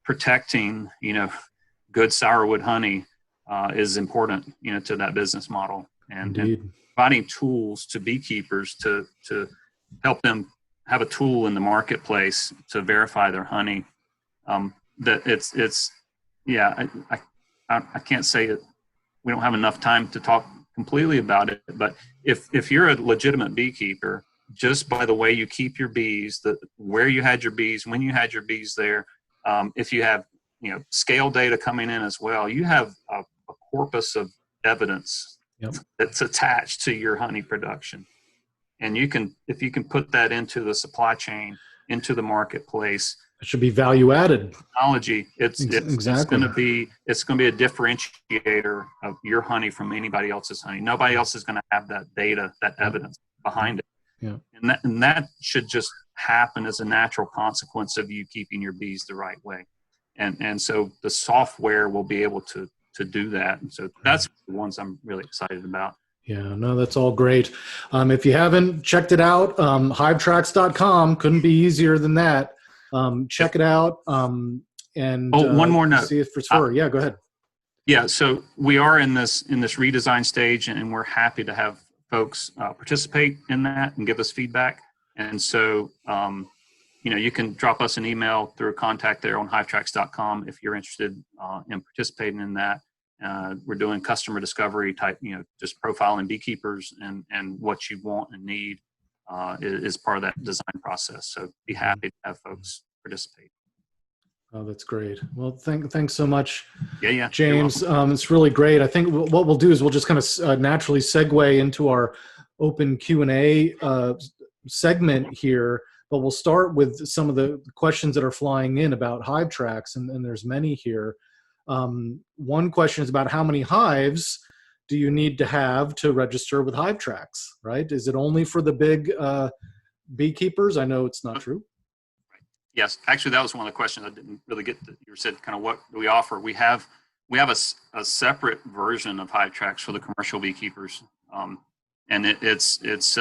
protecting, good sourwood honey is important, to that business model, and providing tools to beekeepers to help them have a tool in the marketplace to verify their honey. that it's yeah, I can't say it. We don't have enough time to talk completely about it, but if you're a legitimate beekeeper, just by the way you keep your bees, where you had your bees, when you had your bees there, if you have scale data coming in as well, you have a corpus of evidence that's attached to your honey production. And if you can put that into the supply chain, into the marketplace, it should be value added. Technology, it's exactly. going to be a differentiator of your honey from anybody else's honey. Nobody else is going to have that data, that evidence behind it. Yeah. And that should just happen as a natural consequence of you keeping your bees the right way. And so the software will be able to do that. And so that's the ones I'm really excited about. Yeah, no, that's all great. If you haven't checked it out, HiveTracks.com, couldn't be easier than that. Check it out. And one more note. See if it's for. Yeah, go ahead. Yeah, so we are in this redesign stage, and we're happy to have folks participate in that and give us feedback. And so, you can drop us an email through a contact there on HiveTracks.com if you're interested in participating in that. We're doing customer discovery type, just profiling beekeepers and what you want and need is part of that design process. So be happy to have folks participate. Oh, that's great. Well, thanks so much, yeah, James. It's really great. I think what we'll do is we'll just kind of naturally segue into our open Q&A segment here, but we'll start with some of the questions that are flying in about HiveTracks, and there's many here. One question is about how many hives do you need to have to register with HiveTracks, right? Is it only for the big beekeepers? I know it's not true. Yes, actually, that was one of the questions I didn't really get to. You said kind of what do we offer? We have a separate version of HiveTracks for the commercial beekeepers, and it's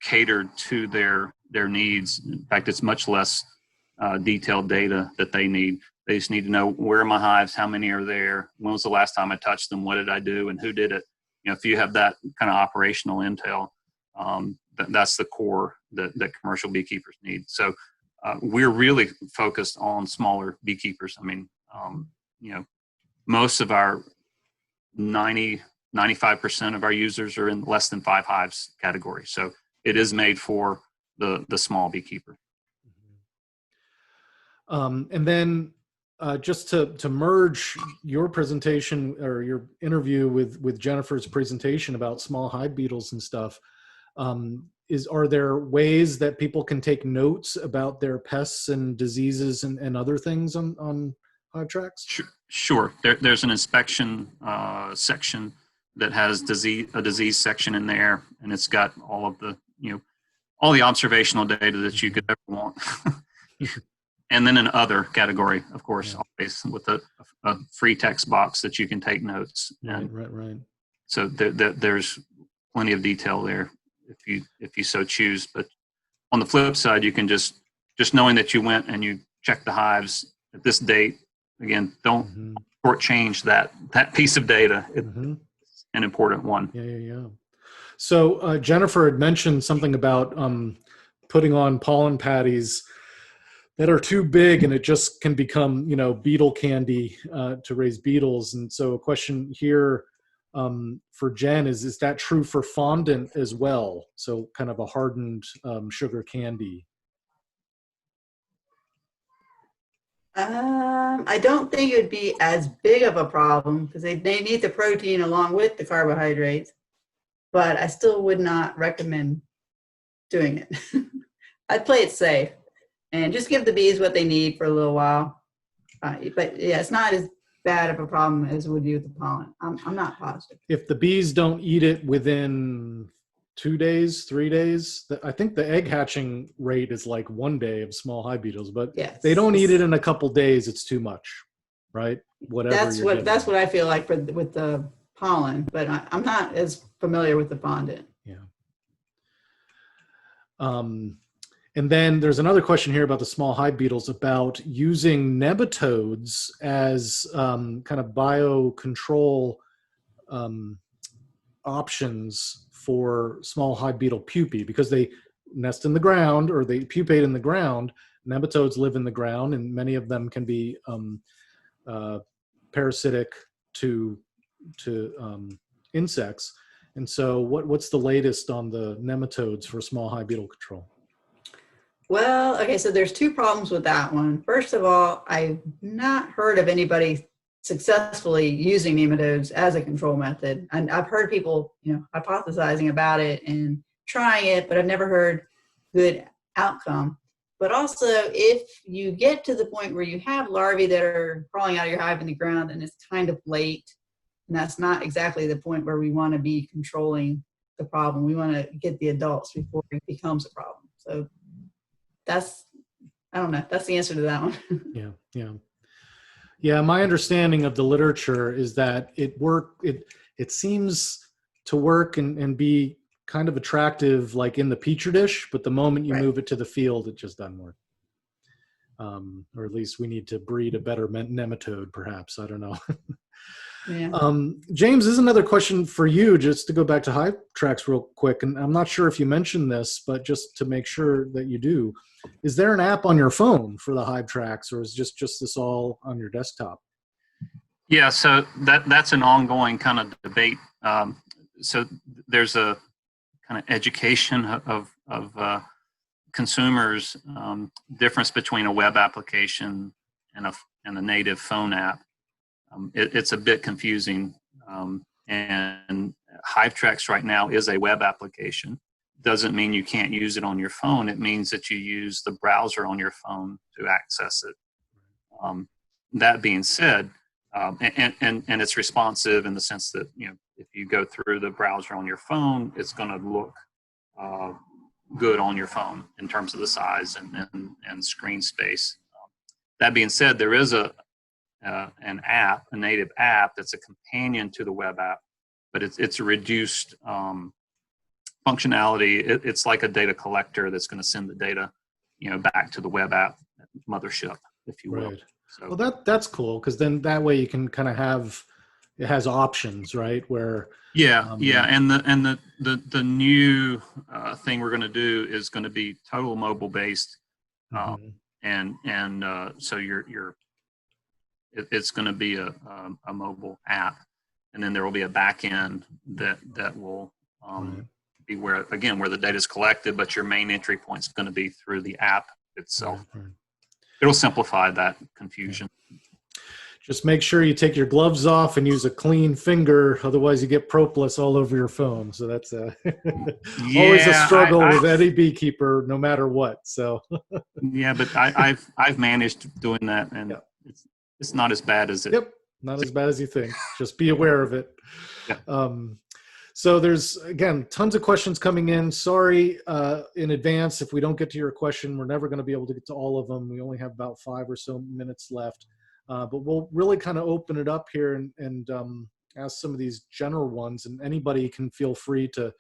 catered to their needs. In fact, it's much less detailed data that they need. They just need to know where are my hives, how many are there, when was the last time I touched them, what did I do, and who did it. If you have that kind of operational intel, that's the core that commercial beekeepers need. So we're really focused on smaller beekeepers. I mean, most of our 95% of our users are in less than 5 hives category. So it is made for the small beekeeper. And then just to merge your presentation or your interview with Jennifer's presentation about small hive beetles and stuff, are there ways that people can take notes about their pests and diseases and other things on HiveTracks? Sure. There's an inspection section that has a disease section in there, and it's got all of the all the observational data that you could ever want. And then an other category, of course, always with a free text box that you can take notes. Right. So there's plenty of detail there if you so choose. But on the flip side, you can just knowing that you went and you checked the hives at this date. Again, don't shortchange that piece of data. It's an important one. Yeah. So Jennifer had mentioned something about putting on pollen patties that are too big, and it just can become, beetle candy to raise beetles. And so a question here for Jen is that true for fondant as well? So kind of a hardened sugar candy. I don't think it would be as big of a problem because they need the protein along with the carbohydrates, but I still would not recommend doing it. I'd play it safe and just give the bees what they need for a little while. But yeah, it's not as bad of a problem as it would be with the pollen. I'm not positive. If the bees don't eat it within 2 days, 3 days, I think the egg hatching rate is like 1 day of small hive beetles, but yes, they don't eat it in a couple days, it's too much, right? That's what I feel like with the pollen, but I'm not as familiar with the fondant. Yeah. And then there's another question here about the small hive beetles about using nematodes as kind of biocontrol options for small hive beetle pupae, because they nest in the ground or they pupate in the ground. nematodes live in the ground, and many of them can be parasitic to insects. And so what's the latest on the nematodes for small hive beetle control? Well, okay, so there's two problems with that one. First of all, I've not heard of anybody successfully using nematodes as a control method. And I've heard people, hypothesizing about it and trying it, but I've never heard good outcome. But also, if you get to the point where you have larvae that are crawling out of your hive in the ground and it's kind of late, and that's not exactly the point where we want to be controlling the problem. We want to get the adults before it becomes a problem. So that's the answer to that one. Yeah. My understanding of the literature is that it seems to work and be kind of attractive, like in the petri dish, but the moment you move it to the field, it just doesn't work. Or at least we need to breed a better nematode, perhaps. I don't know. Yeah. James, this is another question for you, just to go back to HiveTracks real quick. And I'm not sure if you mentioned this, but just to make sure that you do, is there an app on your phone for the HiveTracks, or is just this all on your desktop? Yeah, so that's an ongoing kind of debate. So there's a kind of education of consumers, difference between a web application and a native phone app. It's a bit confusing, and HiveTracks right now is a web application. Doesn't mean you can't use it on your phone. It means that you use the browser on your phone to access it. That being said, and it's responsive in the sense that, if you go through the browser on your phone, it's going to look good on your phone in terms of the size and screen space. That being said, there is an app, a native app that's a companion to the web app, but it's a reduced functionality. It's like a data collector that's going to send the data, back to the web app mothership, if you will. Right. So, Well, that's cool, because then that way you can kind of it has options, right? Where and the new thing we're going to do is going to be total mobile based, and so it's going to be a mobile app, and then there will be a back end that will be where the data is collected, but your main entry point is going to be through the app itself. Right. It'll simplify that confusion. Just make sure you take your gloves off and use a clean finger, otherwise you get propolis all over your phone. So that's always a struggle with any beekeeper, no matter what. So yeah, but I've managed doing that, and it's not as bad as it. Yep, not as bad as you think. Just be aware of it. Yeah. So there's, again, tons of questions coming in. Sorry in advance if we don't get to your question. We're never going to be able to get to all of them. We only have about 5 or so minutes left. But we'll really kind of open it up here and ask some of these general ones. And anybody can feel free to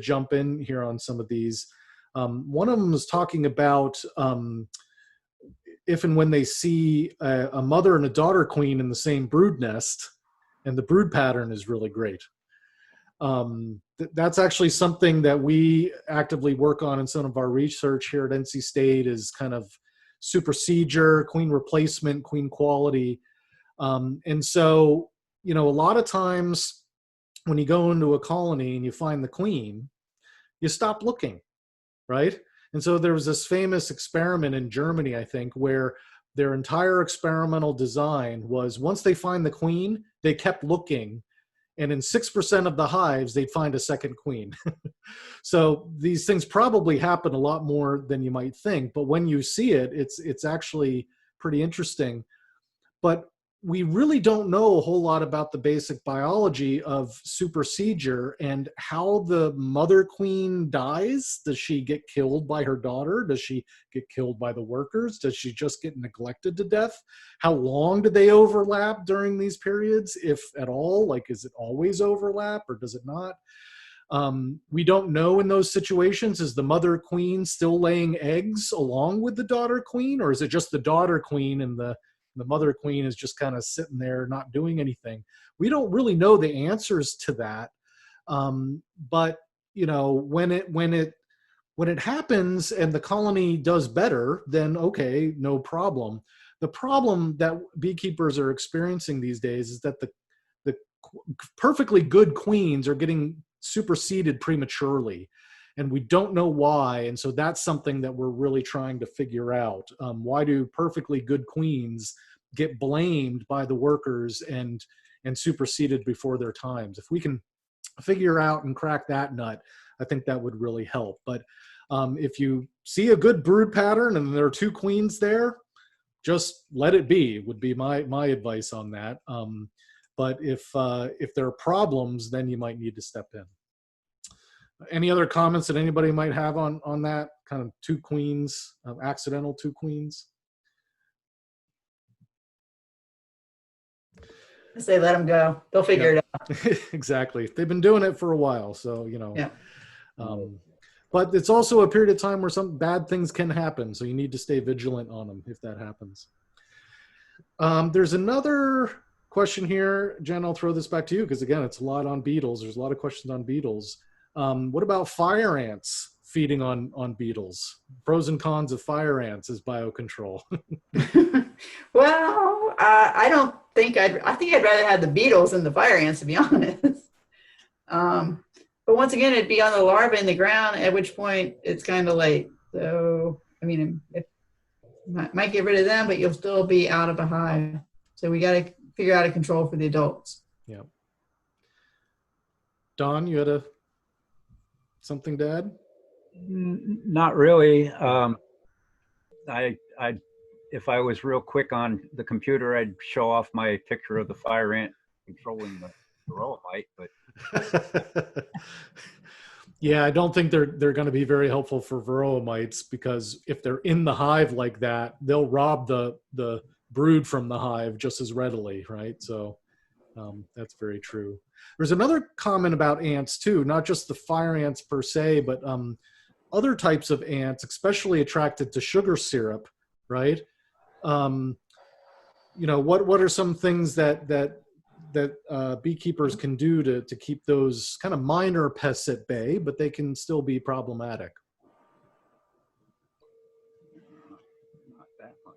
jump in here on some of these. One of them was talking about if and when they see a mother and a daughter queen in the same brood nest, and the brood pattern is really great. That's actually something that we actively work on in some of our research here at NC State, is kind of supersedure, queen replacement, queen quality. And so, a lot of times when you go into a colony and you find the queen, you stop looking, right? And so there was this famous experiment in Germany, I think, where their entire experimental design was, once they find the queen, they kept looking. And in 6% of the hives, they'd find a second queen. So these things probably happen a lot more than you might think. But when you see it, it's actually pretty interesting. But we really don't know a whole lot about the basic biology of supersedure and how the mother queen dies. Does she get killed by her daughter? Does she get killed by the workers? Does she just get neglected to death? How long do they overlap during these periods, if at all? Like, is it always overlap or does it not? We don't know in those situations. Is the mother queen still laying eggs along with the daughter queen, or is it just the daughter queen and the mother queen is just kind of sitting there not doing anything? We don't really know the answers to that. But when when it happens and the colony does better, then okay, no problem. The problem that beekeepers are experiencing these days is that the perfectly good queens are getting superseded prematurely, and we don't know why. And so that's something that we're really trying to figure out. Why do perfectly good queens get blamed by the workers and superseded before their times? If we can figure out and crack that nut, I think that would really help. But if you see a good brood pattern and there are 2 queens there, just let it be, would be my advice on that. But if there are problems, then you might need to step in. Any other comments that anybody might have on that kind of 2 queens, accidental 2 queens? I say let them go. They'll figure it out. Exactly. They've been doing it for a while, so Yeah. But it's also a period of time where some bad things can happen, so you need to stay vigilant on them if that happens. There's another question here. Jen, I'll throw this back to you because, again, it's a lot on beetles. There's a lot of questions on beetles. What about fire ants feeding on beetles? Pros and cons of fire ants as biocontrol. Well, I don't think I think I'd rather have the beetles than the fire ants, to be honest. But once again, it'd be on the larvae in the ground, at which point it's kind of late. So, I mean, it might get rid of them, but you'll still be out of a hive. So we got to figure out a control for the adults. Yeah. Don, you had something to add? Not really. If I was real quick on the computer, I'd show off my picture of the fire ant controlling the varroa mite, but yeah, I don't think they're going to be very helpful for varroa mites, because if they're in the hive like that, they'll rob the brood from the hive just as readily, right? So that's very true. There's another comment about ants too, not just the fire ants per se, but other types of ants, especially attracted to sugar syrup, right? What are some things that beekeepers can do to keep those kind of minor pests at bay, but they can still be problematic? not that much.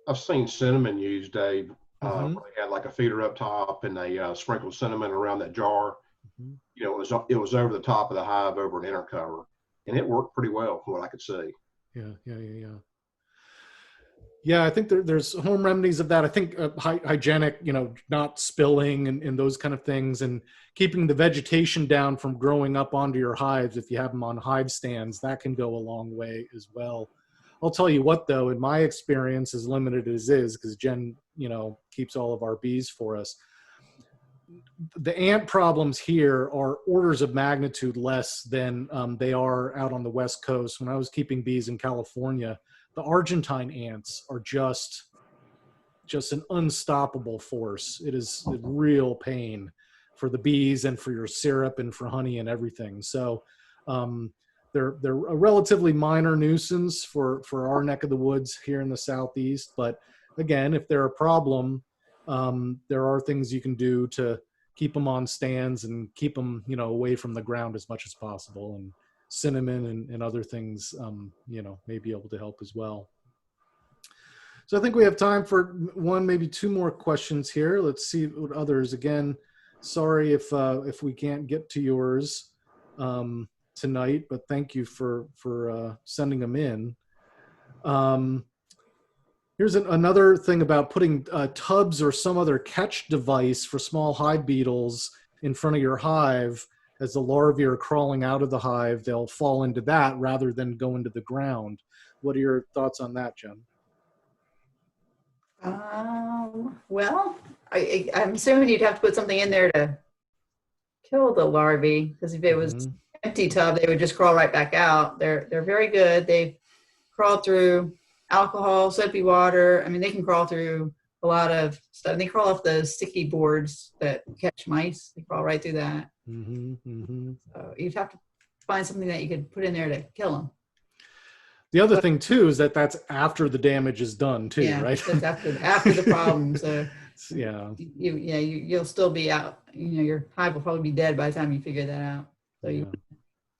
I've seen cinnamon used, Dave. Mhm. Where they had like a feeder up top and they sprinkled cinnamon around that jar. Mhm. It was over the top of the hive over an inner cover, and it worked pretty well from what I could see. Yeah, I think there's home remedies of that. I think hygienic, not spilling and those kind of things, and keeping the vegetation down from growing up onto your hives if you have them on hive stands, that can go a long way as well. I'll tell you what, though, in my experience, as limited as is, because Jen, keeps all of our bees for us, the ant problems here are orders of magnitude less than they are out on the West Coast. When I was keeping bees in California, the Argentine ants are just an unstoppable force. It is a real pain for the bees and for your syrup and for honey and everything. So they're a relatively minor nuisance for our neck of the woods here in the Southeast. But again, if they're a problem, there are things you can do to keep them on stands and keep them, away from the ground as much as possible. And cinnamon and other things, may be able to help as well. So I think we have time for one, maybe 2 more questions here. Let's see what others. Again, sorry if we can't get to yours tonight, but thank you for sending them in. Here's another thing about putting tubs or some other catch device for small hive beetles in front of your hive. As the larvae are crawling out of the hive, they'll fall into that rather than go into the ground. What are your thoughts on that, Jen? Well, I'm assuming you'd have to put something in there to kill the larvae, because if it was empty tub, they would just crawl right back out. They're very good. They crawl through alcohol, soapy water. I mean, they can crawl through a lot of stuff. They crawl off the sticky boards that catch mice. They crawl right through that. So you'd have to find something that you could put in there to kill them. The other thing too is that's after the damage is done too, yeah, right? That's after the problem. So yeah, you'll still be out. Your hive will probably be dead by the time you figure that out. So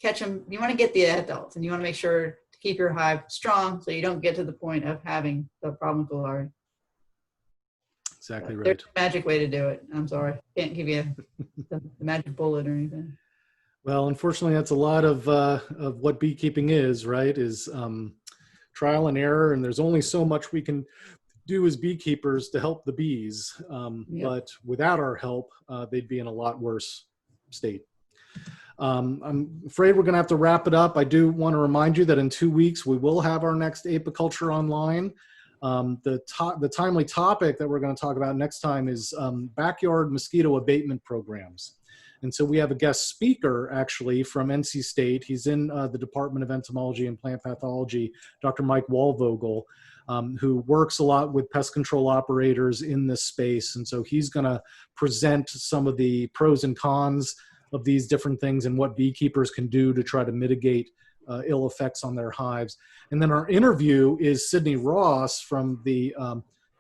catch them. You want to get the adults, and you want to make sure to keep your hive strong so you don't get to the point of having the problem with the larvae. Exactly right. There's a magic way to do it. I'm sorry, can't give you the magic bullet or anything. Well, unfortunately, that's a lot of what beekeeping is, right? Is trial and error, and there's only so much we can do as beekeepers to help the bees. But without our help, they'd be in a lot worse state. I'm afraid we're going to have to wrap it up. I do want to remind you that in 2 weeks, we will have our next apiculture online. The timely topic that we're going to talk about next time is backyard mosquito abatement programs. And so we have a guest speaker actually from NC State. He's in the Department of Entomology and Plant Pathology, Dr. Mike Wallvogel, who works a lot with pest control operators in this space. And so he's going to present some of the pros and cons of these different things and what beekeepers can do to try to mitigate ill effects on their hives. And then our interview is Sydney Ross from the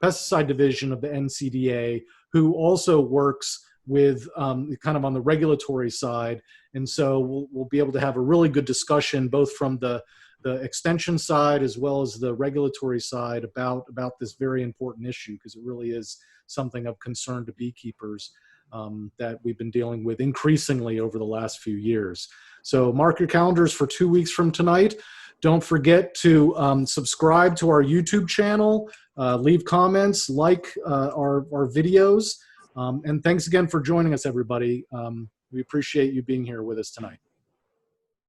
pesticide division of the NCDA, who also works with kind of on the regulatory side. And so we'll be able to have a really good discussion, both from the extension side as well as the regulatory side about this very important issue, because it really is something of concern to beekeepers that we've been dealing with increasingly over the last few years. So mark your calendars for 2 weeks from tonight. Don't forget to subscribe to our YouTube channel, leave comments, like our videos. And thanks again for joining us, everybody. We appreciate you being here with us tonight.